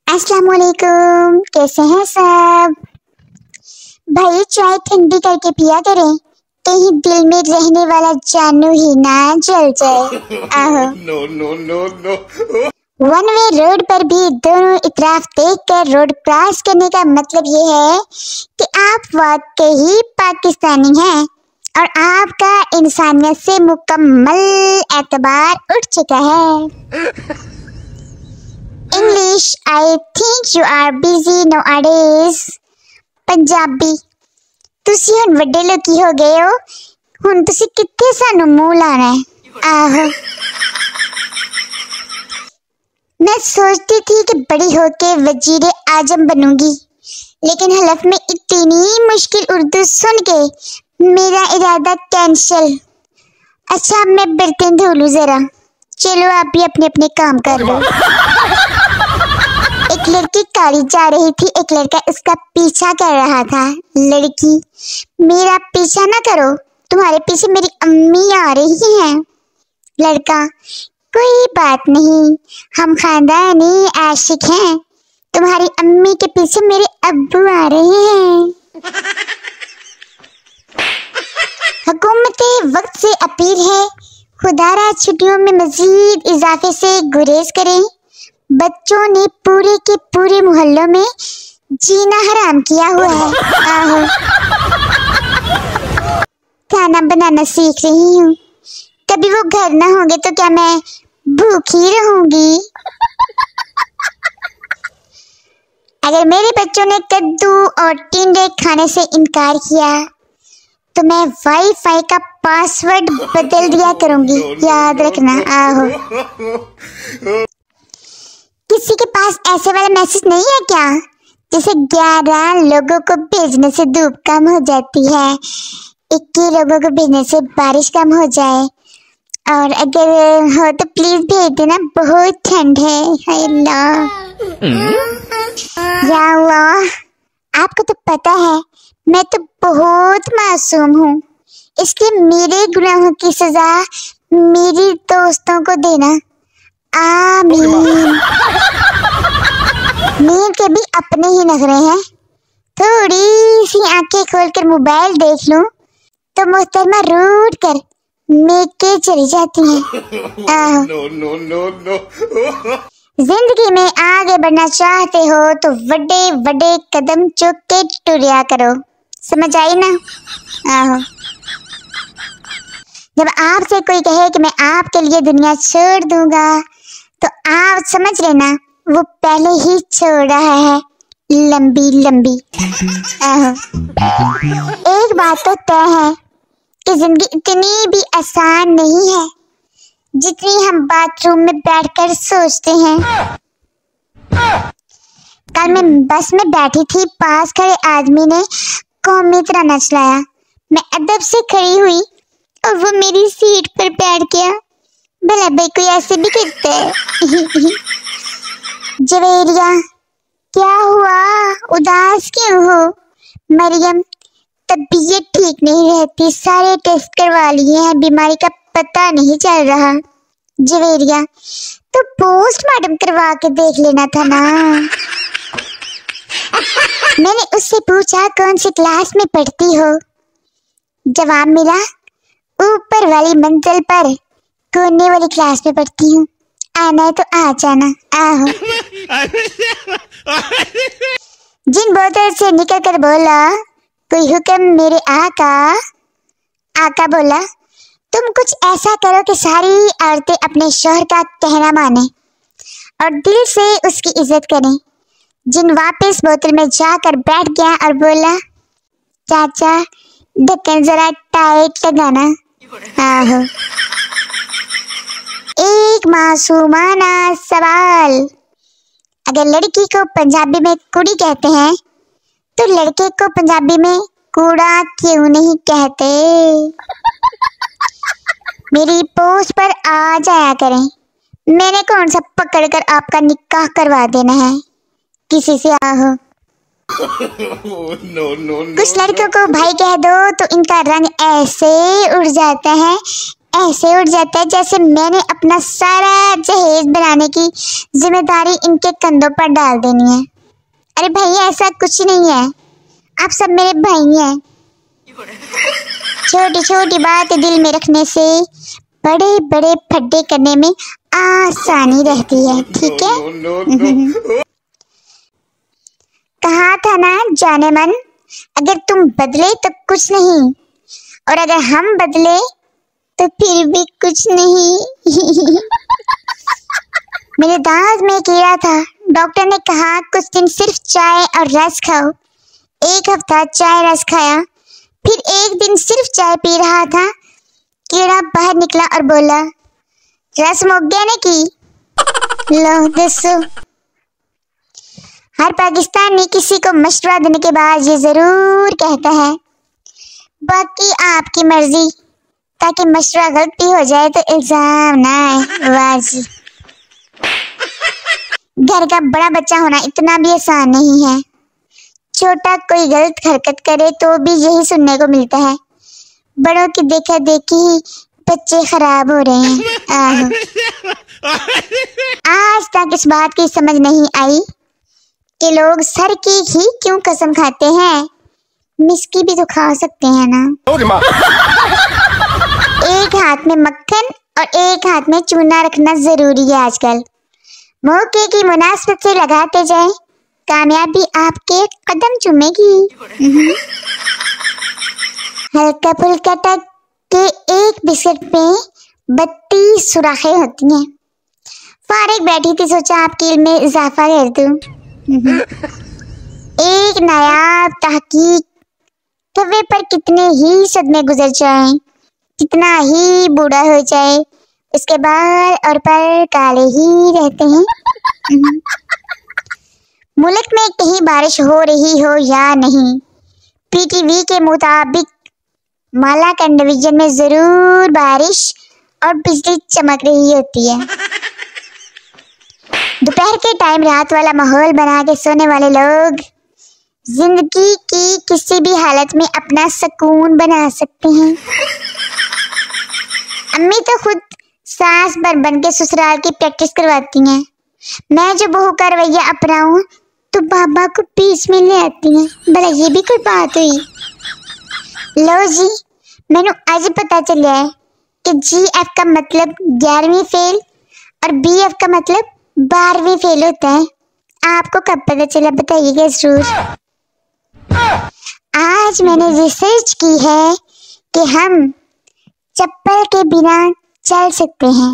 अस्सलाम वालेकुम, कैसे हैं सब। भाई चाय ठंडी करके पिया करें, कहीं दिल में रहने वाला जानू ही ना जल जाए। आहो। No no no no. One way road पर भी दोनों इतराफ देखकर रोड क्रॉस करने का मतलब ये है कि आप वाकई पाकिस्तानी हैं और आपका इंसानियत से मुकम्मल एतबार उठ चुका है। English, I think you are busy nowadays. Punjabi, तुसी हुण वड्डे लोकी हो गए हो, हुण तुसी कित्थे सानू मुंह लाना है। आहो। मैं सोचती थी कि बड़ी होके वजीरे आजम बनूंगी, लेकिन हलफ में इतनी मुश्किल उर्दू सुन के मेरा इरादा कैंसिल। अच्छा, मैं बर्तन धो लूं जरा। चलो आप भी अपने अपने काम कर लो। एक लड़की गाड़ी जा रही थी, एक लड़का उसका पीछा कर रहा था। लड़की, मेरा पीछा ना करो, तुम्हारे पीछे मेरी अम्मी आ रही हैं। लड़का, कोई बात नहीं, हम खानदानी आशिक हैं, तुम्हारी अम्मी के पीछे मेरे अब्बू आ रहे हैं। हुकूमत वक्त से अपील है, खुदारा छुट्टियों में मजीद इजाफे से गुरेज करें। बच्चों ने पूरे के पूरे मोहल्लों में जीना हराम किया हुआ है। आहो। खाना बनाना सीख रही हूँ, कभी वो घर ना होंगे तो क्या मैं भूखी रहूंगी। अगर मेरे बच्चों ने कद्दू और टिंडे खाने से इनकार किया तो मैं वाईफाई का पासवर्ड बदल दिया करूंगी, याद रखना। आहो। किसी के पास ऐसे वाला मैसेज नहीं है क्या, जिसे 11 लोगों को भेजने से धूप कम हो जाती है, 21 लोगों को भेजने से बारिश कम हो जाए, और अगर हो तो प्लीज भेज देना, बहुत ठंड है। हाय अल्लाह। या अल्लाह, आपको तो पता है मैं तो बहुत मासूम हूँ, इसलिए मेरे गुनाहों की सजा मेरी दोस्तों को देना। आमीन। मेरे के भी अपने ही नखरे हैं, थोड़ी सी आंखें खोलकर मोबाइल देख लूं तो मोहतरमा रूठ कर मेके चली जाती हैं। आहो। No no no no. जिंदगी में आगे बढ़ना चाहते हो तो बड़े बड़े कदम चुक के टुरिया करो, समझ आई ना। आहो। जब आपसे कोई कहे कि मैं आपके लिए दुनिया छोड़ दूंगा तो आप समझ लेना वो पहले ही छोड़ रहा है, लंबी लंबी। आहो। एक बात तो तय है कि जिंदगी इतनी भी आसान नहीं है जितनी हम बाथरूम में बैठकर सोचते हैं। कल मैं बस में बैठी थी, पास खड़े आदमी ने कौमी तरह नचलाया। मैं अदब से खड़ी हुई और वो मेरी सीट पर बैठ गया। भला भाई कोई ऐसे भी करता है। जवेरिया, क्या हुआ, उदास क्यों हो। मरियम, तबीयत ठीक नहीं रहती, सारे टेस्ट करवा लिए हैं, बीमारी का पता नहीं चल रहा। जवेरिया, तो पोस्टमार्टम करवा के देख लेना था ना। मैंने उससे पूछा कौन सी क्लास में पढ़ती हो। जवाब मिला, ऊपर वाली मंजिल पर कोने वाली क्लास में पढ़ती हूँ, आना है तो आ जाना। आहो। जिन बोतल से निकल कर बोला, कोई हुक्म मेरे आका। आका बोला, तुम कुछ ऐसा करो कि सारी औरतें अपने शौहर का कहना माने और दिल से उसकी इज्जत करें। जिन वापस बोतल में जाकर बैठ गया और बोला, चाचा ढक्कन जरा टाइट लगाना। आहो। एक मासूमाना सवाल, अगर लड़की को पंजाबी में कुड़ी कहते हैं तो लड़के को पंजाबी में कूड़ा क्यों नहीं कहते। मेरी पोस्ट पर आ जाया करें, मैंने कौन सा पकड़कर आपका निकाह करवा देना है किसी से। आहो। No no no. कुछ लड़कों को भाई कह दो तो इनका रंग ऐसे उड़ जाता है ऐसे उठ जाता है जैसे मैंने अपना सारा जहेज बनाने की जिम्मेदारी इनके कंधों पर डाल देनी है। अरे भैया ऐसा कुछ नहीं है, आप सब मेरे भाई हैं। छोटी छोटी बात दिल में रखने से बड़े बड़े फड्डे करने में आसानी रहती है, ठीक है। कहा था ना जाने मन, अगर तुम बदले तो कुछ नहीं, और अगर हम बदले तो फिर भी कुछ नहीं। मेरे दांत में कीड़ा था, डॉक्टर ने कहा कुछ दिन सिर्फ चाय और रस खाओ। एक हफ्ता चाय रस खाया, फिर एक दिन सिर्फ चाय पी रहा था, कीड़ा बाहर निकला और बोला, रस मुक गया ने की। लो दसो। हर पाकिस्तानी किसी को मशवरा देने के बाद ये जरूर कहता है, बाकी आपकी मर्जी, ताकि मशवरा गलत भी हो जाए तो इल्जाम ना आए। वाह जी। घर का बड़ा बच्चा होना इतना भी आसान नहीं है। छोटा कोई गलत हरकत करे तो भी यही सुनने को मिलता है, बड़ों की देखा देखी ही बच्चे खराब हो रहे हैं। आहो। आज तक इस बात की समझ नहीं आई कि लोग सर की ही क्यों कसम खाते हैं, मिस्की भी तो खा सकते हैं ना। एक हाथ में मक्खन और एक हाथ में चूना रखना जरूरी है आजकल। मौके की मुनासिबत से लगाते जाए, कामयाबी आपके कदम चूमेगी। हल्का फुल्का टक के एक बिस्किट में 32 सुराखें होती हैं। फारिग बैठी थी, सोचा आपकी इल्म में इजाफा कर दूं। एक नायाब तहकीक, तवे पर कितने ही सदमे गुजर जाएं, कितना ही बूढ़ा हो जाए, उसके बाल और पर काले ही रहते हैं। मुल्क में कहीं बारिश हो रही हो या नहीं, पीटीवी के मुताबिक मालाकंड डिवीजन में जरूर बारिश और बिजली चमक रही होती है। दोपहर के टाइम रात वाला माहौल बना के सोने वाले लोग जिंदगी की किसी भी हालत में अपना सुकून बना सकते हैं। अम्मी तो खुद सास बन के ससुराल की प्रैक्टिस करवाती हैं। मैं जो बहू का रवैया अपनाऊं तो बाबा को बीच में ले आती हैं। भला ये भी कोई बात हुई? लो जी, मैंने आज पता चला है कि GF का मतलब 11वीं फेल और BF का मतलब 12वीं फेल होता है। आपको कब पता चला बताइएगा जरूर। आज मैंने रिसर्च की है कि हम चप्पल के बिना चल सकते हैं,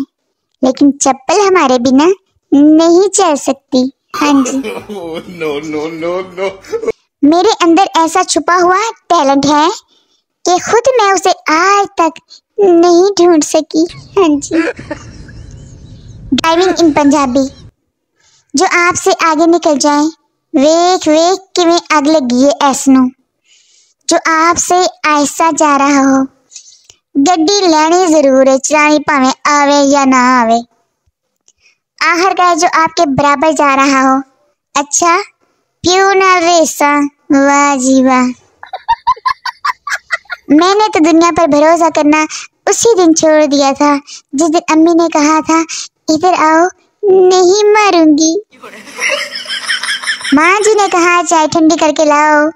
लेकिन चप्पल हमारे बिना नहीं चल सकती। हाँ जी। No. मेरे अंदर ऐसा छुपा हुआ टैलेंट है कि खुद मैं उसे आज तक नहीं ढूंढ सकी। हाँ जी। Driving in Punjabi. जो आपसे आगे निकल जाए, वेख वेख किवें अग लगी है ऐसनों। जो आपसे आहिस्ता जा रहा हो, गड्डी लेनी जरूर है, चलानी भावें आवे या ना आवे। आखिरकार जो आपके बराबर जा रहा हो, अच्छा प्यू ना रेसा। वाह जी वाह। मैंने तो दुनिया पर भरोसा करना उसी दिन छोड़ दिया था जिस दिन अम्मी ने कहा था, इधर आओ नहीं मारूंगी। माँ जी ने कहा चाय ठंडी करके लाओ,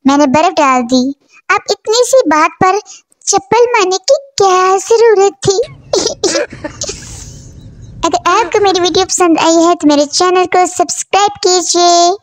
मैंने बर्फ डाल दी। अब इतनी सी बात पर चप्पल मारने की क्या जरूरत थी? अगर आपको मेरी वीडियो पसंद आई है तो मेरे चैनल को सब्सक्राइब कीजिए।